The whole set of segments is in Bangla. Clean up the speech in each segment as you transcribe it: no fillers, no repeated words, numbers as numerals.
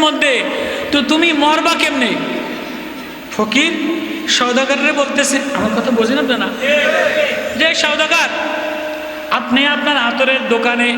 মধ্যে, তো তুমি মরবা কেমনে? ফকির সওদাগররে বলতেছে, আমার কথা বোঝেন আপনারা, যে সওদাগর আপনি আপনার আতরের দোকানে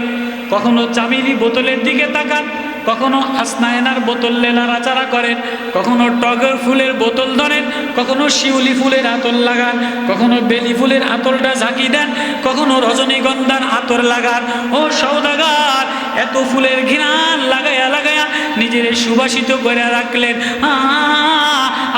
কখনো চামিলি বোতলের দিকে তাকান, কখনো আসনায়নার বোতল নাড়াচাড়া করেন, কখনো টগর ফুলের বোতল ধরেন, কখনো শিউলি ফুলের আতর লাগান, কখনো বেলি ফুলের আতরটা ঝাঁকি দেন, কখনো রজনীগন্ধার আতর লাগান। ও সওদাগর, এত ফুলের ঘ্রাণ লাগায়া লাগায়া নিজের সুবাসিত করে রাখলেন,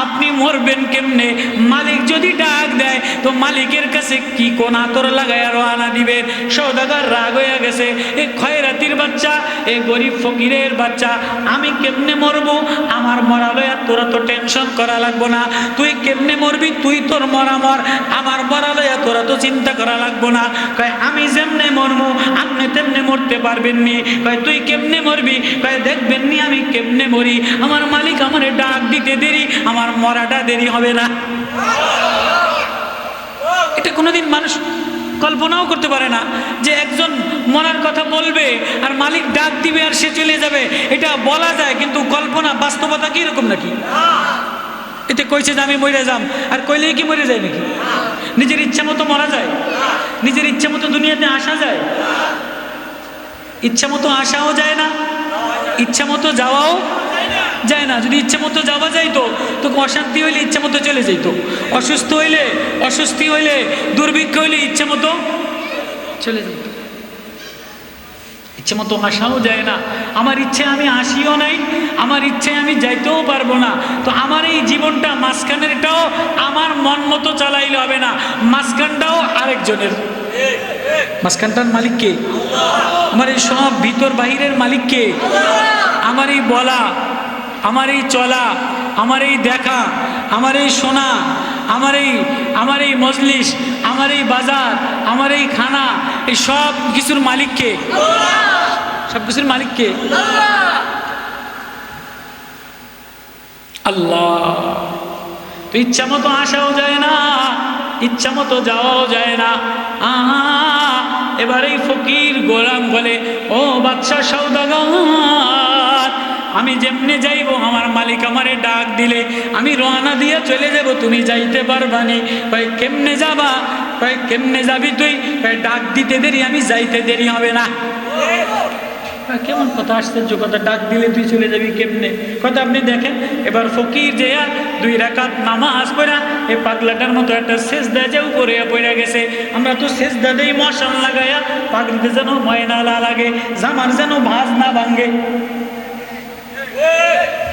আপনি মরবেন কেমনে? মালিক যদি ডাক দেয় তো মালিকের কাছে কি কোন আতর লাগায়া রওনা দিবেন? সওদাগর রাগ হয়ে গেছে, এ খয়রাতির বাচ্চা, এ গরিব ফকিরের বাচ্চা, আমি কেমনে মরবো? আমার মরা লয়া তোরা তো টেনশন করা লাগবো না, তুই কেমনে মরবি তুই তোর মরা মর, আমার মরা লয়া তোরা তো চিন্তা করা লাগবো না। কয় আমি যেমনে মরবো আপনি তেমনে মরতে পারবেন নি। কয় তুই কেমনে মরবি? কয় দেখবেন নি আমি কেমনে মরি, আমার মালিক আমারে ডাক দিতে দেরি, আমার মরাটা দেরি হবে না। এটা কোনোদিন মানুষ কল্পনাও করতে পারে না যে একজন মরার কথা বলবে আর মালিক ডাক দিবে আর সে চলে যাবে। এটা বলা যায়, কিন্তু কল্পনা বাস্তবতা কি রকম নাকি? এতে কইছে যে আমি মরে যাম, আর কইলেই কি মরে যায় নাকি? নিজের ইচ্ছা মতো মরা যায়? নিজের ইচ্ছা মতো দুনিয়াতে আসা যায়? ইচ্ছা মতো আসাও যায় না, ইচ্ছা মতো যাওয়াও যায় না। যদি ইচ্ছা মতো যাওয়া যাইতো তো অশান্তি হইলে ইচ্ছা মতো চলে যাইত, অসুস্থ হইলে, অস্বস্তি হইলে, দুর্ভিক্ষ হইলে ইচ্ছা মতো চলে যেত। ইচ্ছে মতো আসাও যায় না। আমার ইচ্ছে আমি আসিও নাই, আমার ইচ্ছে আমি যাইতেও পারবো না। তো আমার এই জীবনটা মাঝখানেরটাও আমার মন মতো চালাইলে হবে না, মাঝখানটাও আরেকজনের। মাঝখানটার মালিক কে? আমার এই সব ভিতর বাহিরের মালিক কে? আমার এই বলা, আমার এই চলা, আমার এই দেখা, আমার এই শোনা, আমার এই মজলিস, আমার এই বাজার, আমার এই খানা, এই সব কিছুর মালিক কে? সব কিছুর মালিক কে? আল্লাহ। তো ইচ্ছা মতো আসাও যায় না, ইচ্ছা মতো যাওয়াও যায় না। এবার এই ফকির গোলাম বলে, ও বাদশা সওদাগর, আমি যেমনে যাইব আমার মালিক আমারে ডাক দিলে আমি রওনা দিয়ে চলে যাব, তুমি যাইতে পারবানি? ভাই কেমনে যাবা? ভাই কেমনে যাবি তুই? ভাই ডাক দিতে দেরি, আমি যাইতে দেরি হবে না। কেমন কথা, আশ্চর্য কথা, ডাক দিলে তুই চলে যাবি কেমনে? কথা আপনি দেখেন, এবার ফকির যে 2 রাকাত নামাজ পড়া এ পাগলাটার মতো একটা সেজদা যে উপরে পড়ে গেছে। আমরা তো সেজদা দেই মশাল লাগাইয়া, পাগলিতে যেন ময়না লাগে, জামার যেন ভাঁজ না ভাঙ্গে।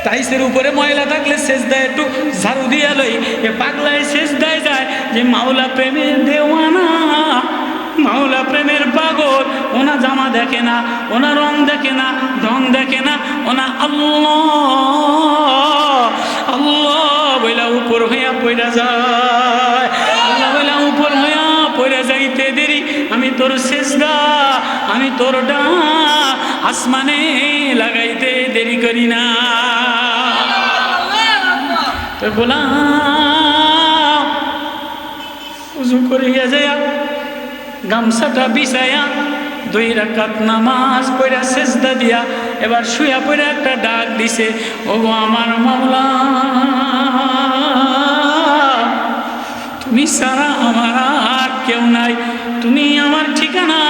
টাইসের উপরে ময়লা থাকলে সেজদায় একটু ঝাড়ু দিয়া লই, এ পাগলায় সেজদায় যায় যে মাওলা প্রেমের দেওয়ানা, মাওলা প্রেমের পাগল। ওনা জামা দেখে না, ওনা রং দেখে না, ঢং দেখে না, ওনা আল্লাহ আল্লাহ বইলা উপর হইয়া পড়া যায়, আল্লাহ বইলা উপর হইয়া পড়ে যাইতে দেরি, আমি তোর সেজদা, আমি তোর ডাক আসমানে লাগাইতে দেরি করি না। তো গোলাম উজু করিয়া যায়, গামছাটা বিছায়া 2 রাকাত নামাজ পড়া সেজদা দিয়া এবার শুয়া পড়া একটা ডাক দিছে, ওগো আমার মাওলা, তুমি ছাড়া আমার আর কেউ নাই, তুমি আমার ঠিকানা,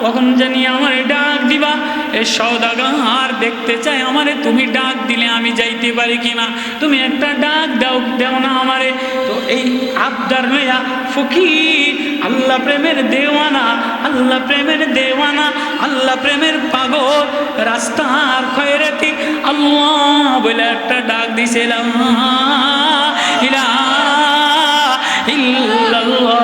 কখন জানি আমারে ডাক দিবা। এ সওদাগর দেখতে চাই আমারে তুমি ডাক দিলে আমি যাইতে পারি কিনা, তুমি একটা ডাক দাও না আমারে। তো এই আবদার লইয়া ফকির আল্লাহ প্রেমের দেওয়ানা, আল্লাহ প্রেমের দেওয়ানা, আল্লাহ প্রেমের পাগল, রাস্তার খয়রাতি আল্লাহ বলে একটা ডাক দিছে, লা ইলাহা ইল্লাল্লাহ,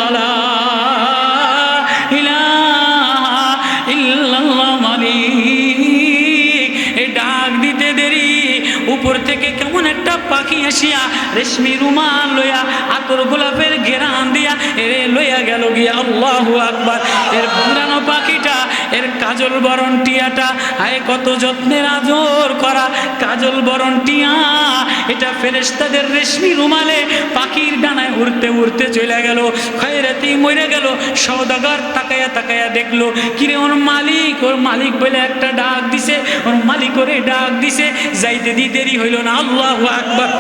উপর থেকে কেমন একটা পাখি আসিয়া রেশমি রুমাল লইয়া আতর গোলাপের ঘেরান দিয়া এরে লইয়া গেল গিয়া। আল্লাহু আকবার। এর পুরানো পাখিটা, এর কাজল বরণ টিয়াটা, আয় কত যত্নের আদর করা কাজল বরণ টিয়া, এ পাখিটা ফেরেশতাদের রেশমি রুমালে পাখির ডানায় উড়তে উড়তে চলে গেল, খয়রাতি মরে গেল। সওদাগর তাকায়া তাকায়া দেখলো, কিরে ওর মালিক বলে একটা ডাক দিছে, ওর মালিক ওরে ডাক দিছে, যাইতে দি দেরি হইল না। আল্লাহু আকবার।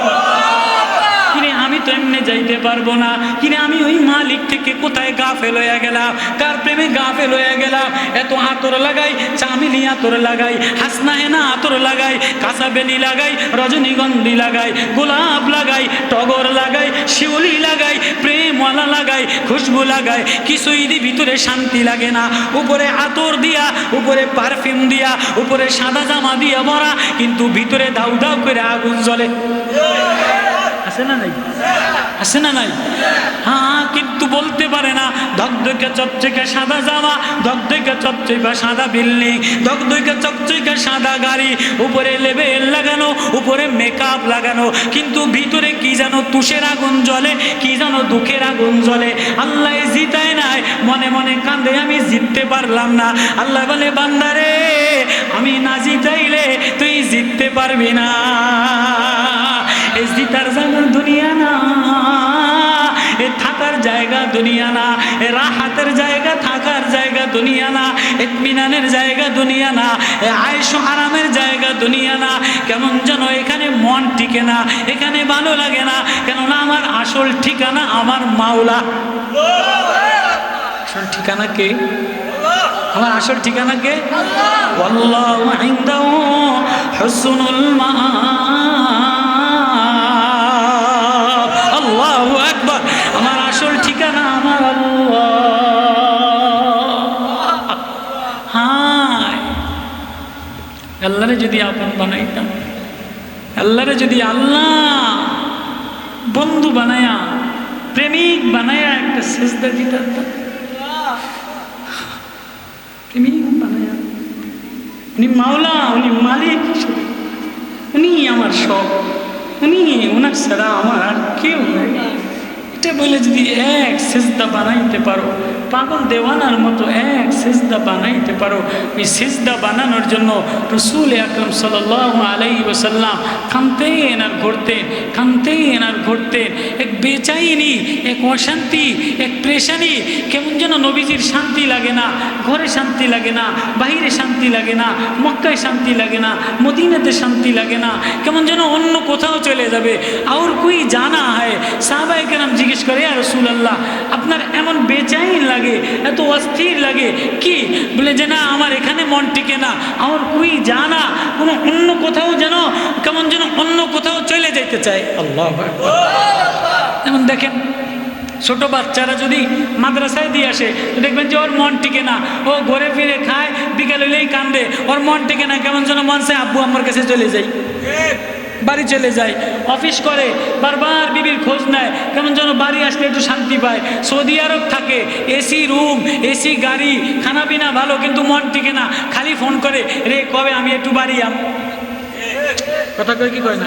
কিরে আমি তো এমনি যাইতে পারবো না, কিরে আমি ওই মালিক থেকে কোথায় গাফেল হয়ে গেলাম, কার প্রেমে গাফেল হয়ে গেলাম। এত আতর লাগাই, চামিলি আতর লাগাই, হাসনা হেনা আতর লাগাই, কাঁচাবেলি লাগাই, রজনীগন্ধি লাগাই, গোলাপ লাগাই, টগর লাগাই, শিউলি লাগাই, প্রেমওয়ালা লাগাই, খুশবু লাগাই, কিছুই ভিতরে শান্তি লাগে না। উপরে আতর দিয়া, উপরে পারফিউম দিয়া, উপরে সাদা জামা দিয়া ভরা, কিন্তু ভিতরে দাউ দাউ করে আগুন জ্বলে। আছে না নাই? আছে না নাই? হ্যাঁ, কিন্তু বলতে পারে না। ধকধকে চকচকে সাদা জামা, ধকধকে চকচকে সাদা বিল্ডিং, ধকধকে চকচকে সাদা গাড়ি, উপরে লেবেল লাগানো, উপরে মেকআপ লাগানো, কিন্তু ভিতরে কি যেন তুষের আগুন জ্বলে, কি যেন দুঃখের আগুন জ্বলে। আল্লাহ জিতায় নাই, মনে মনে কাঁদে, আমি জিততে পারলাম না। আল্লাহ বলে, বান্দারে আমি না জিতাইলে তুই জিততে পারবি না। এই জিতার জায়গা দুনিয়া না, এ থাকার জায়গা দুনিয়া না, এ রাহাতের জায়গা থাকার জায়গা দুনিয়া না, ইতমিনানের জায়গা দুনিয়া না, এ আয়েশ আরামের জায়গা দুনিয়া না। কেমন যেন এখানে মন টিকে না, এখানে ভালো লাগে না, কেননা আমার আসল ঠিকানা আমার মাওলা। আসল ঠিকানা কে? আমার আসল ঠিকানা কে? আল্লাহু ইনদাহু হুসনুল মাআব। আল্লাহু আকবার। আমার আসল ঠিকানা আমার আল্লাহ। হায়, আল্লাহরে যদি আপন বানাইতাম, আল্লাহরে যদি আল্লাহ বন্ধু বানায়া, প্রেমিক বানায়া একটা সিজদা দিতাম, প্রেমিক বানায়া, উনি মাওলা, উনি মালিক, উনি আমার সব, উনি, ওনার ছাড়া আমার আর কেউ নেই। এটা বলে যদি এক সিজদা বানাইতে পারো, পাগল দেওয়ানার মতো এক সিজদা বানাইতে পারো, এই সিজদা বানানোর জন্য রাসূল আকরাম সাল্লাল্লাহু আলাইহি ওয়াসাল্লাম কাঁদতেন আর ঘুরতেন, কাঁদতেন আর ঘুরতেন। এক বেচাইনি, এক অশান্তি, এক প্রেশানি, কেমন যেন নবীজির শান্তি লাগে না, ঘরে শান্তি লাগে না, বাহিরে শান্তি লাগে না, মক্কায় শান্তি লাগে না, মদিনাতে শান্তি লাগে না, কেমন যেন অন্য কোথাও চলে যাবে। আর কুই জানা হয়, সাহাবায়ে কেরাম জিজ্ঞেস করে, ইয়া রাসূলুল্লাহ আপনার এমন বেচাইন লাগে, এত অস্থির লাগে কি? বলে যে না, আমার এখানে মন টিকে না, আমার কুই জানা, কোনো অন্য কোথাও যেন কেমন যেন অন্য কোথাও চলে যেতে চায়। আল্লাহু আকবার। যেমন দেখেন, ছোট বাচ্চারা যদি মাদ্রাসায় দিয়ে আসে, দেখবেন যে ওর মন টিকে না, ও ঘুরে ফিরে খায়, বিকেল হইলেই কান্দে, ওর মন টিকে না, কেমন যেন মন চায় আব্বু আমার কাছে চলে যাই, বাড়ি চলে যায়। অফিস করে, বারবার বিবির খোঁজ নেয়, কেমন যেন বাড়ি আসলে একটু শান্তি পায়। সৌদি আরব থাকে, এসি রুম, এসি গাড়ি, খানা পিনা ভালো, কিন্তু মন টিকে না, খালি ফোন করে, রে কবে আমি একটু বাড়ি কথা কয় কি কয় না।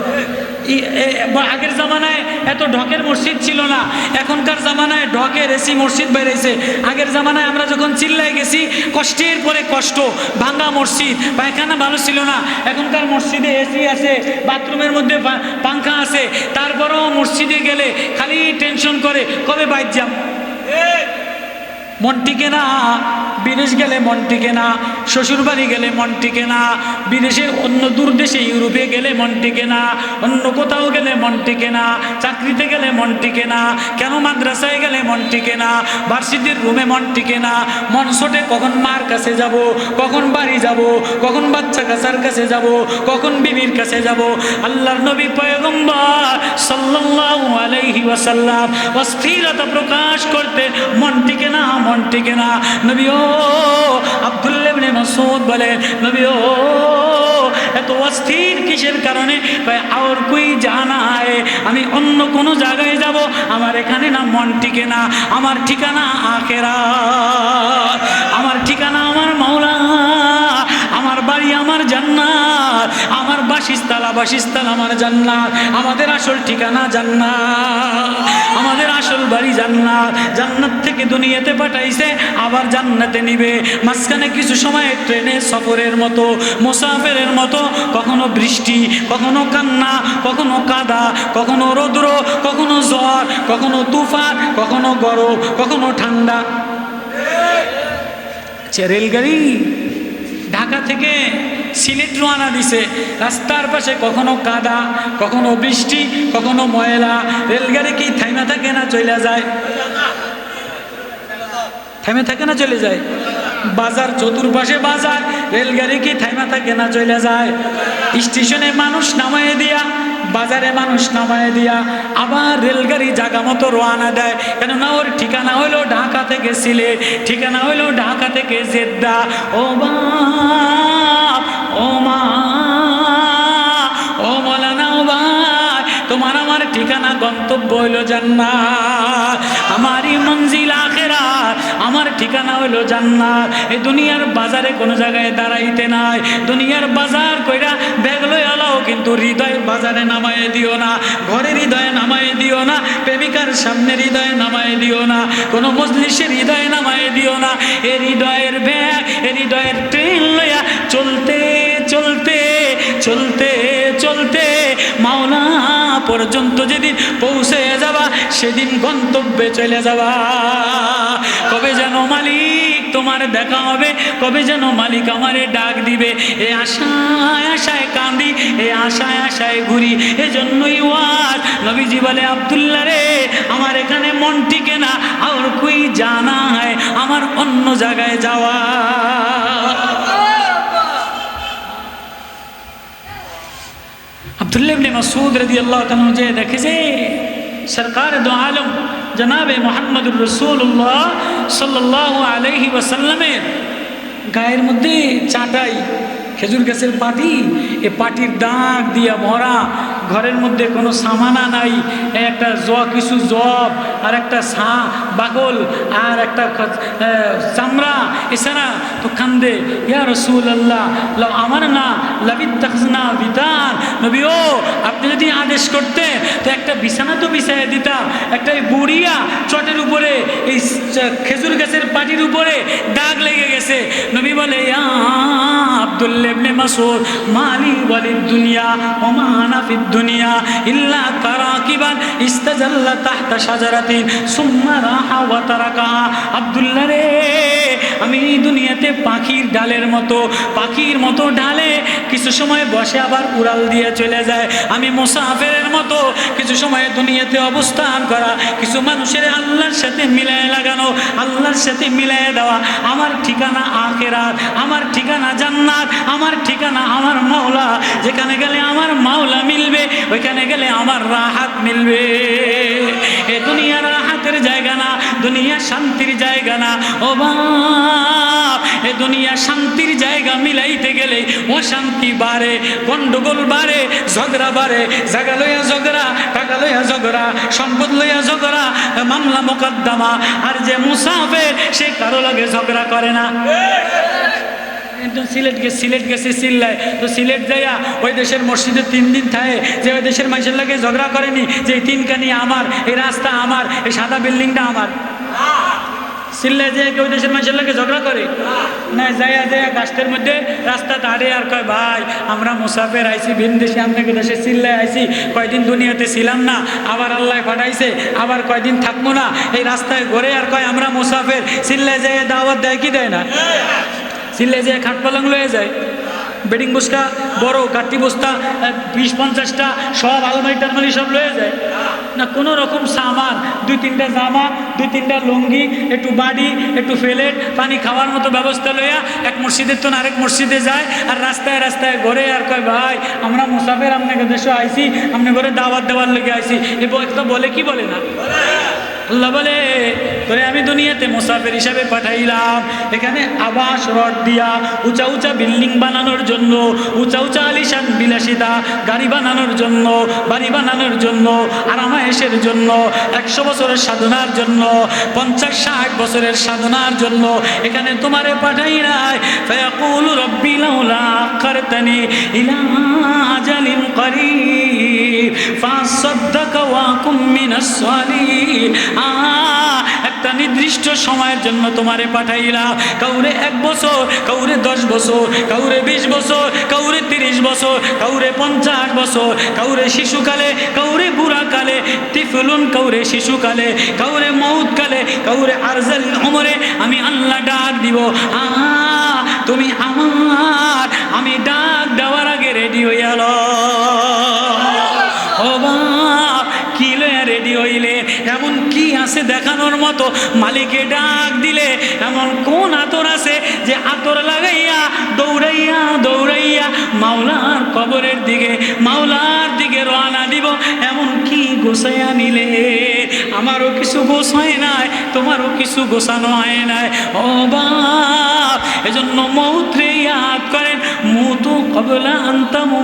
আগের জামানায় এত ঢকের মসজিদ ছিল না, এখনকার জামানায় ঢকের এসি মসজিদ বেরিয়েছে। আগের জামানায় আমরা যখন চিল্লাই গেছি, কষ্টের পরে কষ্ট, ভাঙা মসজিদ, পায়খানা ভালো ছিল না। এখনকার মসজিদে এসি আছে, বাথরুমের মধ্যে পাংখা আছে, তারপরেও মসজিদে গেলে খালি টেনশন করে কবে বাইর যাম। মন টিকে না, বিদেশ গেলে মন টিকে না, শ্বশুরবাড়ি গেলে মন টিকে না, বিদেশে অন্য দূর দেশে ইউরোপে গেলে মন টিকে না, অন্য কোথাও গেলে মন টিকে না, চাকরিতে গেলে মন টিকে না, কেন মাদ্রাসায় গেলে মন টিকে না, ভার্সিটির রুমে মন টিকে না, মন ছোটে কখন মার কাছে যাব, কখন বাড়ি যাব, কখন বাচ্চা কাচার কাছে যাব, কখন বিবির কাছে যাব। আল্লাহর নবী পয়গম্বর সাল্লাল্লাহু আলাইহি ওয়াসাল্লাম অস্থিরতা প্রকাশ করতে, মন টিকে না, মন টিকে না। নবী ও আব্দুল্লাহ ইবনে মাসউদ বলেন, নবী ও এত অস্থির কিসের কারণে? আর কই জানা হয়, আমি অন্য কোনো জায়গায় যাব, আমার এখানে না মন টিকে না, আমার ঠিকানা আখিরাত, আমার ঠিকানা আমার মাওলা, আমার বাড়ি আমার জান্নাত, আমার বাসা আবাসিস্থল আমার জান্নাত, আমাদের আসল ঠিকানা জান্নাত, আমাদের আসল বাড়ি জান্নাত। জান্নাত থেকে দুনিয়াতে পাঠাইছে, আবার জান্নাতে নিবে। মাঝখানে কিছু সময় ট্রেনে সফরের মতো, মুসাফিরের মতো, কখনো বৃষ্টি, কখনো কান্না, কখনো কাদা, কখনো রৌদ্র, কখনো ঝড়, কখনো তুফান, কখনো গরম, কখনো ঠান্ডা। রেলগাড়ি ঢাকা থেকে সিলেট রওনা দিছে, রাস্তার পাশে কখনো কাদা, কখনো বৃষ্টি, কখনো ময়লা। রেলগাড়ি কি থাইমা থাকে না চলে যায়? থাইমা থাকে না চলে যায়? বাজার, চতুর্পাশে বাজার, রেলগাড়ি কি থাইমা থাকে না চলে যায়? স্টেশনে মানুষ নামায় দিয়া, বাজারে মানুষ নামায় দিয়া, আবার রেলগাড়ি জায়গা মতো রওনা দেয়। কেননা ওর ঠিকানা হইলো ঢাকা থেকে সিলেট, ঠিকানা হইলো ঢাকা থেকে জেদ্দা। ও বাপ, ও মা, ও মৌলানা, ও ভাই, তোমার আমার ঠিকানা গন্তব্য হইলো জান্নাত, আমারই মঞ্জিল আখিরাত, আমার ঠিকানা হইলো জান্নাত। এই দুনিয়ার বাজারে কোনো জায়গায় দাঁড়াইতে নাই। দুনিয়ার বাজার কইরা ব্যাগ লই আলাও, কিন্তু হৃদয় বাজারে নামায় দিও না, ঘরে হৃদয়ে নামায় দিও না, প্রেমিকার সামনে হৃদয়ে নামায় দিও না, কোনো মজলিসের হৃদয়ে নামায় দিও না। এ হৃদয়ের ব্যাগ, এ হৃদয়ের ট্রেন লইয়া চলতে চলতে চলতে চলতে মাওলা পর্যন্ত যেদিন পৌঁছে যাবা, সেদিন গন্তব্যে চলে যাবা। কবে যেন মালিক তোমার দেখা হবে, কবে যেন মালিক আমারে ডাক দিবে। এ আশায় আশায় কান্দি, এ আশায় আশায় ঘুরি। এজন্যই ওয়াজ নবীজি বলে, আব্দুল্লাহ রে, আমার এখানে মন টিকে না, আর কই জানা হয়, আমার অন্য জায়গায় যাওয়া। আব্দুল্লাহ ইবনে মাসউদ রাদিয়াল্লাহু তাআলা যে দেখেছে সরকার দো আলম জনাবে মুহাম্মদুর রাসূলুল্লাহ সাল্লাল্লাহু আলাইহি ওয়াসাল্লামের গায়ের মধ্যে চাটাই, খেজুর গাছের পাটি, এ পাটির দাগ দিয়া ভরা, ঘরের মধ্যে কোনো সামানা নাই, একটা কিছু জব, আর একটা বাকল, আর একটা চামড়া, এছাড়া তো কান্দে, ইয়া রাসূলুল্লাহ আমার না লাবিত্তাখনা বিতান, নবী ও আপনি যদি আদেশ করতে তো একটা বিছানা তো বিছাইয়া দিতাম। একটা বুড়িয়া চটের উপরে, এই খেজুর গাছের পাটির উপরে দাগ লেগে গেছে। নবী বলে, ইয়া আব্দুল্লাহ ইবনে মাসউদ, মালি ওয়ালিদ দুনিয়া ওয়া মা আনা ফিদ দুনিয়া ইল্লা কারাকিবান ইস্তাজাল্লা তাহতা শাজারাতিন সুম্মা রাহা ওয়া তারাকাহা। আব্দুল্লাহ রে, আমি এই দুনিয়াতে পাখির ডালের মতো, পাখির মতো ডালে কিছু সময় বসে আবার উড়াল দিয়ে চলে যায়। আমি মুসাফিরের মতো কিছু সময় দুনিয়াতে অবস্থান করা, কিছু মানুষের আল্লাহর সাথে মিলায় লাগানো, আল্লাহর সাথে মিলায় দেওয়া। আমার ঠিকানা আখিরাত, আমার ঠিকানা জান্নাত, আমার ঠিকানা আমার মাওলা। যেখানে গেলে আমার মাওলা মিলবে, ওইখানে গেলে আমার রাহাত মিলবে। এ দুনিয়া রাহাতের জায়গা না, দুনিয়া শান্তির জায়গা না। ও বাপ, এ দুনিয়া শান্তির জায়গা মিলাইতে গেলে অশান্তি বাড়ে, গন্ডগোল বাড়ে, ঝগড়া বাড়ে। জায়গা লইয়া ঝগড়া, টাকা লইয়া ঝগড়া, সম্পদ লইয়া ঝগড়া, মামলা মোকদ্দমা। আর যে মুসাফির, সে কারো লাগে ঝগড়া করে না। সিলেট গেছে চিল্লায়, তো সিলেট যাইয়া ওই দেশের মসজিদে 3 দিন থাকে, যে ওই দেশের মানুষের লাগে ঝগড়া করেনি যে এই 3 কানি আমার, এই রাস্তা আমার, এই সাদা বিল্ডিংটা আমার। চিল্লায় যে ওই দেশের মানুষের লাগে ঝগড়া করে না, যাইয়া যাইয়া গাছের মধ্যে রাস্তা দাঁড়ে আর কয়, ভাই আমরা মুসাফির আইছি, ভিন দেশে, আপনাকে দেশে চিল্লায় আইছি, কয়দিন দুনিয়াতে ছিলাম না, আবার আল্লাহ পাঠাইছে, আবার কয়দিন থাকবো না, এই রাস্তায় ঘুরে আর কয় আমরা মুসাফির। চিল্লায় যাইয়া দাওয়াত দেয় কি দেয় না? চিল্লে যে খাট পালং লয়ে যায়, বেডিং বস্তা, বড় কাঠি বস্তা 20-50টা, সব আলমারি টালমারি সব লয়ে যায় না। কোনো রকম সামান, 2-3টা জামা, 2-3টা লুঙ্গি, একটু বাড়ি, একটু ফেলেট, পানি খাওয়ার মতো ব্যবস্থা লইয়া এক মসজিদের তো আরেক মসজিদে যায়, আর রাস্তায় রাস্তায় ঘরে আর কয়, ভাই আমরা মুসাফির, আপনাকে দেশে আইছি, আপনি ঘরে দাওয়াত দেওয়ার লেগে আইছি। এ একটা বলে কি বলে না? আল্লাহ বলে তোরে আমি দুনিয়াতে মুসাফির হিসাবে পাঠাইলাম, এখানে আবাস রড দিয়া উঁচা উঁচা বিল্ডিং বানানোর জন্য, উঁচা উঁচা আলিশান বিলাসিতা গাড়ি বানানোর জন্য, বাড়ি বানানোর জন্য, আরামায়েশের জন্য, 100 বছরের সাধনার জন্য, 50-60 বছরের সাধনার জন্য এখানে তোমারে পাঠাই নাই। ফায়াকুলু রব্বি লাউলা আখারতানি ইলা আজালিন করিব ফাসাদদাকা ওয়া কুম মিনাস সালিহিন। একটা নির্দিষ্ট সময়ের জন্য তোমারে পাঠাইলা, কাউরে 1 বছর, কাউরে 10 বছর, কাউরে 20 বছর, কাউরে 30 বছর, কাউরে 50 বছর, কাউরে শিশুকালে, কাউরে বুড়াকালে, তিফলুন কাউরে শিশুকালে, কাউরে মউতকালে, কাউরে আরজাল উমরে আমি আল্লাহ ডাক দিব। তুমি আমার, আমি ডাক দেওয়ার আগে রেডি হইয়া লো। ও বাপ, কি লয়া রেডি হইলে? এমন কি আছে দেখানোর মতো? মালিকে ডাক দিলে এমন কোন আতর আছে যে আতর লাগাইয়া দৌড়াইয়া দৌড়াইয়া মাওলার কবরের দিকে, মাওলার দিকে রওনা দিব? এমন কি গোছাইয়া নিলে? আমারও কিছু গোছায় নাই, তোমারও কিছু গোছানো হয় নাই। ও বাপ, এজন্য মৌত্রে ইয়াদ করেন, মুতু কবলা আনতামু,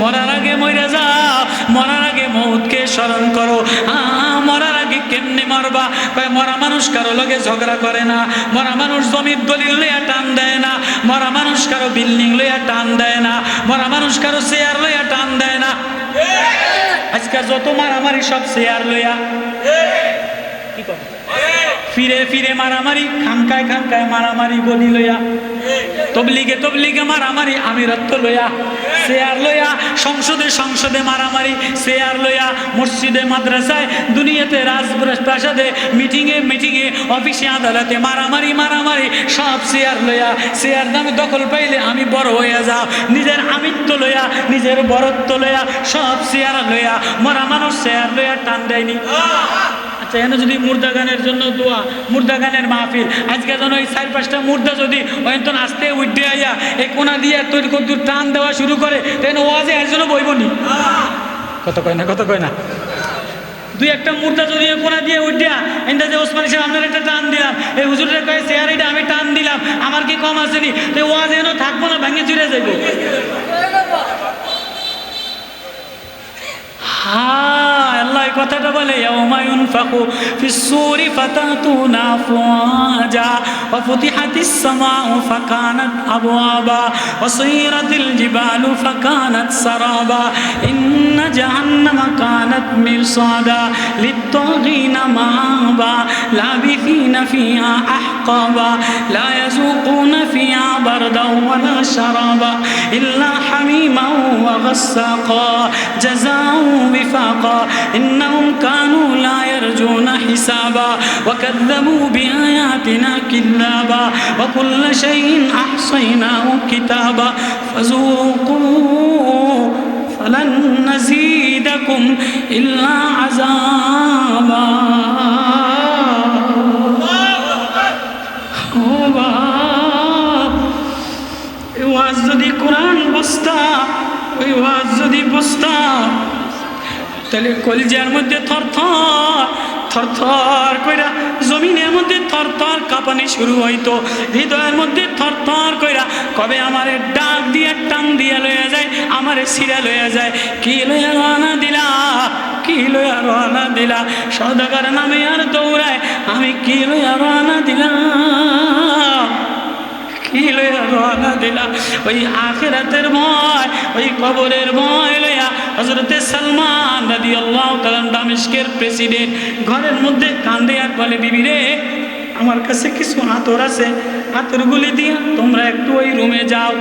মরার আগে মরে যাও, মরার আগে মৌতকে স্মরণ করো। মরার আগে কেমনে মরবা? মরা মানুষ কারো লগে ঝগড়া করে না, মরা মানুষ জমির দলিল লইয়া টান দেয় না, মরা মানুষ কারো বিল্ডিং লইয়া টান দেয় না, মরা মানুষ কারো চেয়ার লইয়া টান দেয় না। আজকে যত মারামারি সব চেয়ার লইয়া, কি করে ফিরে ফিরে মারামারি, খানকায় খানকায় মারামারি, গলি লইয়া, তবলিগে তবলিগে মারামারি, আমিরত্ব লইয়া, চেয়ার লইয়া, সংসদে সংসদে মারামারি, চেয়ার লইয়া, মসজিদে মাদ্রাসায়, দুনিয়াতে রাজপ্রাসাদে, মিটিংয়ে মিটিংয়ে, অফিসে আদালতে মারামারি মারামারি, সব চেয়ার লইয়া। চেয়ার দামে দখল পাইলে আমি বড় হইয়া যাও, নিজের আমিত্ব লইয়া, নিজের বরত্ব লইয়া, সব চেয়ার লইয়া। মরা মানুষ চেয়ার লইয়া টান দেয়নি। আচ্ছা, এনে যদি মুর্দা গানের জন্য দোয়া, মুর্দা গানের মাহফিল, আজকে যেন এই 4-5টা মুর্দা যদি ওইতন আসতে উঠে আইয়া এই কোনা দিয়ে তৈরি করতে টান দেওয়া শুরু করে, তাই ওয়াজে এর জন্য বইবনি। কত কয় না, কত কয় না। 2-1টা মুর্দা যদি কোনা দিয়ে উঠিয়া এটা যে ওসমান সাহেব আপনার একটা টান দিলাম, এই হুজুরের কয়ে চেয়ার এটা আমি টান দিলাম, আমার কি কম আসেনি? তো ওয়াজে এনে থাকবো না, ভেঙে চুরে যাইব। আল্লাহ কথাটা বলে, ইয়াউমা ইউনফাকু ফিস-সূরি ফাতাতুনা আফওয়াজা ওয়া ফুতিহাতিস সামাউ ফাকানাত আবওয়াবা ওয়া সুয়িরাতিল জিবালু ফাকানাত সারাবা ইন্না জাহান্নামা কানাত মিরসাদা লিত-তাগিনা মাআবা লাবিথিনা ফিহা আহকাবা লা ইয়াযুকুনা ফিহা বারদাও ওয়া লা শারাবা ইল্লা হামিমান ওয়া গাসসাকা জাযাউ وفاقا إنهم كانوا لا يرجون حسابا وكذبوا بآياتنا كذابا وكل شيء أحصيناه كتابا فذوقوا فلن نزيدكم إلا عذابا ওয়াজ যদি কোরআন বস্তা, ওই ওয়াজ যদি বস্তা, তাহলে কলিজার মধ্যে থরথর থরথর কইরা, জমিনের মধ্যে থরথর কাঁপানি শুরু হইতো, হৃদয়ের মধ্যে থরথর কইরা কবে আমারে ডাক দিয়ে টান দিয়া লইয়া যায়, আমারে ছিঁড়া লইয়া যায়। কি লইয়া রওনা দিলা, কি লইয়া রওনা দিলা? সওদাগর নামে আর দৌড়ায়, আমি কি লইয়া রওনা দিলাম, কি লইয়া রওনা দিলা? ওই আখিরাতের ভয়, ওই কবরের ভয় লইয়া হযরতে সালমান রাদিয়াল্লাহু তাআলা, দামেস্কের প্রেসিডেন্ট, ঘরের মধ্যে কান্দে আর বলে, বিবি রে, আমার কাছে কিছু আতর আছে, আতরগুলি দিয়া তোমরা একটু ওই রুমে যাও,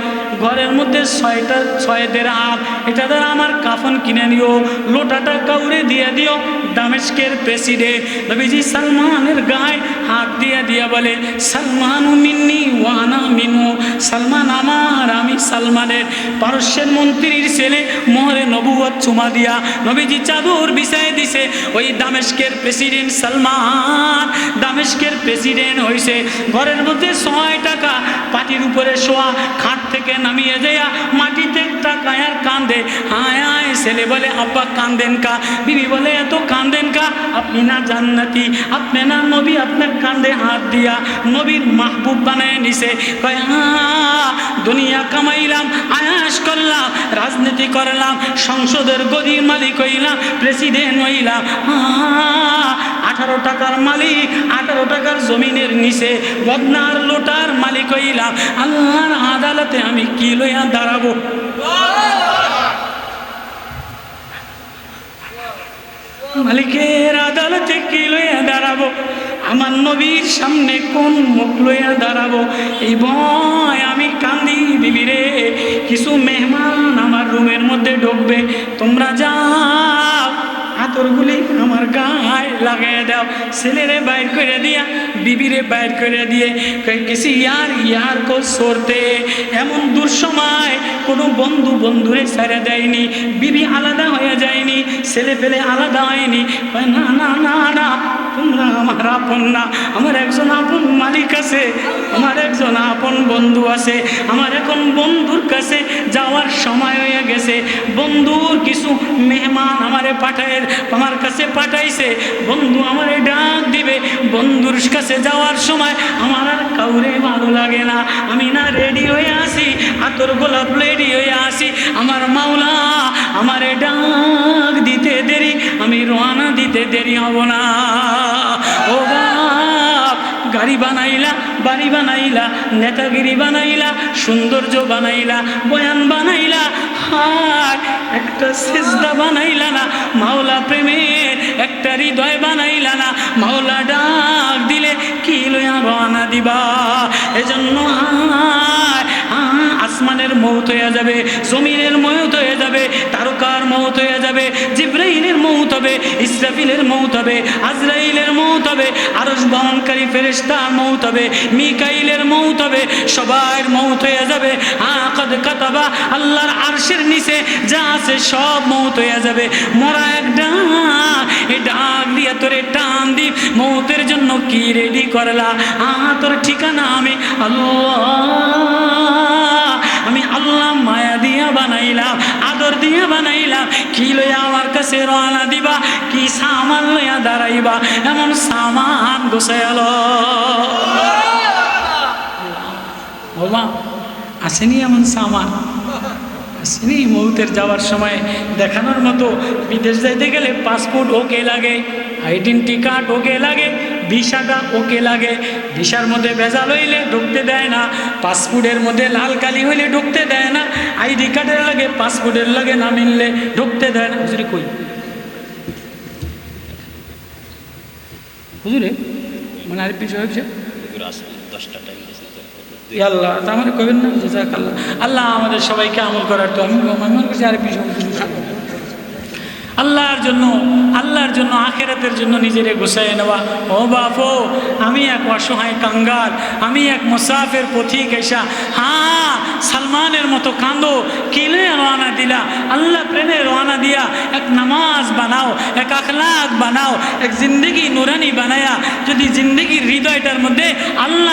ঘরের মধ্যে 6 দিরহাম, এটা দ্বারা আমার কাফন কিনে নিও, লোটাটা কাউরে দিয়ে দিও। দামেস্কের প্রেসিডেন্ট নবীজি সালমানের গায়ে হাত দিয়া দিয়া বলে, সালমানু মিন্নি ওয়া আনা মিনহু, সালমান আমার, আমি সালমানের। পারস্যের মন্ত্রীর ছেলে মোহরে নবুয়ত চুমা দিয়া নবীজি চাদর বিছায় দিছে। ওই দামেস্কের প্রেসিডেন্ট সালমান দামেস্কের প্রেসিডেন্ট হইছে। ঘরের মধ্যে 6 টাকা পাটির উপরে শোয়া, খাট থেকে নামিয়ে দেয়া মাটিতে টাকায় আর কান্দে, হায় হায় ছেলে বলে আব্বা কান্দেন কা, বিবি বলে এত কান্দেন কা, আপনি না জান্নাতি, আপনি না নবী, আপনার কান্দে হাত দিয়া নবীর মাহবুব বানায় নিছে। কয় দুনিয়া কামাইলাম, আয়াস করলাম, রাজনীতি করলাম, সংসদের গদির মালিক হইলাম, প্রেসিডেন্ট হইলাম, 18 টাকার মালিক, 18 টাকার জমিনের নিচে বদনার লোটার মালিক হইলাম, আল্লাহর আদালতে আমি কি লইয়া দাঁড়াবো? মালিকের আদালতে কি লইয়া দাঁড়াবো? আমার নবীর সামনে কোন মুখ লইয়া দাঁড়াবো? এই ভয় আমি কান্দি। বিবিরে, কিছু মেহমান আমার রুমের মধ্যে ঢুকবে, তোমরা যাও আতরগুলি আমার গায়ে লাগাই দাও। ছেলেরে বাইর করে দিয়া বিবিরে বাইর করে দিয়ে কিছু ইয়ার কো সরতে। এমন দুঃসময় কোনো বন্ধু বন্ধুরে ছেড়ে দেয়নি, বিবি আলাদা হয়ে যায়নি, ছেলে পেলে আলাদা হয়নি। না না না না, তোমরা আমার আপন না, আমার একজন আপন মালিক আছে, আমার একজন আপন বন্ধু আছে, আমার এখন বন্ধুর কাছে যাওয়ার সময় হয়ে গেছে। বন্ধুর কিছু মেহমান আমারে আমার কাছে পাঠাইছে, বন্ধু আমারে ডাক দিবে। বন্ধুর কাছে যাওয়ার সময় আমার আর কাউরে ভালো লাগে না, আমি না রেডি হয়ে আসি, আতর গোলাপ রেডি হয়ে আসি। আমার মাওলা আমারে ডাক দিতে দেরি, আমি রওনা দিতে দেরি হব না। ও বাপ, গাড়ি বানাইলা, বাড়ি বানাইলা, নেতাগিরি বানাইলা, সৌন্দর্য বানাইলা, বয়ান বানাইলা, হায় একটা সিজদা বানাইলা না, মাওলা প্রেমের একটা হৃদয় বানাইলা না। মাওলা ডাক দিলে কি লইয়া রওনা দিবা? এজন্য আসমানের মৌত হয়ে যাবে, জমিনের মৌত হয়ে যাবে, তারকার মৌত হয়ে যাবে, জিব্রাইলের মৌত হবে, ইসরাফিলের মৌত হবে, আজরাইলের মৌত হবে, আরশ বহনকারী ফেরেশতার মৌত হবে, মিকাইলের মৌত হবে, সবার মৌত হয়ে যাবে। কদ কাতাবা, আল্লাহর আরশের নিচে যা আছে সব মৌত হয়ে যাবে। মরা এক ডাক, এই ডাক দিয়া তোরে টান দি, মৌতের জন্য কি রেডি করলা? তোর ঠিকানা আমি আল্লাহ, আমি আল্লাহ মায়া দিয়া বানাইলাম, আদর দিয়া বানাইলাম। কি লইয়া আমার কাছে রওনা দিবা? কি সামান লইয়া দাঁড়াইবা? এমন সামান গোছাইল। বাবা আসেনি এমন সামান, আসেনি। মৌতের যাওয়ার সময় দেখানোর মতো বিদেশ যাইতে গেলে পাসপোর্ট ওকে লাগে, আইডেন্টি কার্ড ওকে লাগে, ভিসাটা ওকে লাগে। ভিসার মধ্যে ভেজাল হইলে ঢুকতে দেয় না, পাসপোর্টের মধ্যে লাল কালি হইলে ঢুকতে দেয় না, আইডি কার্ডের লাগে পাসপোর্টের লাগে না মিললে ঢুকতে দেয় না। হুজুরে কই? হুজুরে মানে আরেক বিষয় হয়েছে আল্লাহ আমার কবেন না, জাযাকাল্লাহ। আল্লাহ আমাদের সবাইকে আমল করার তো আমি মনে করছি আরেক বিষয় আল্লাহর জন্য আখিরাতের জন্য নিজেরে গোছায় নেওয়া। ও বাপো, আমি এক অসহায় কাঙ্গাল, আমি এক মুসাফির পথিক এসা। সালমানের মতো কান্দো, কিলে রওনা দিলা? আল্লাহ প্রেমে রওনা দিয়া এক নামাজ বানাও, এক আখলাক বানাও, এক জিন্দগি নুরানি বানায়া যদি জিন্দগির হৃদয়টার মধ্যে আল্লাহ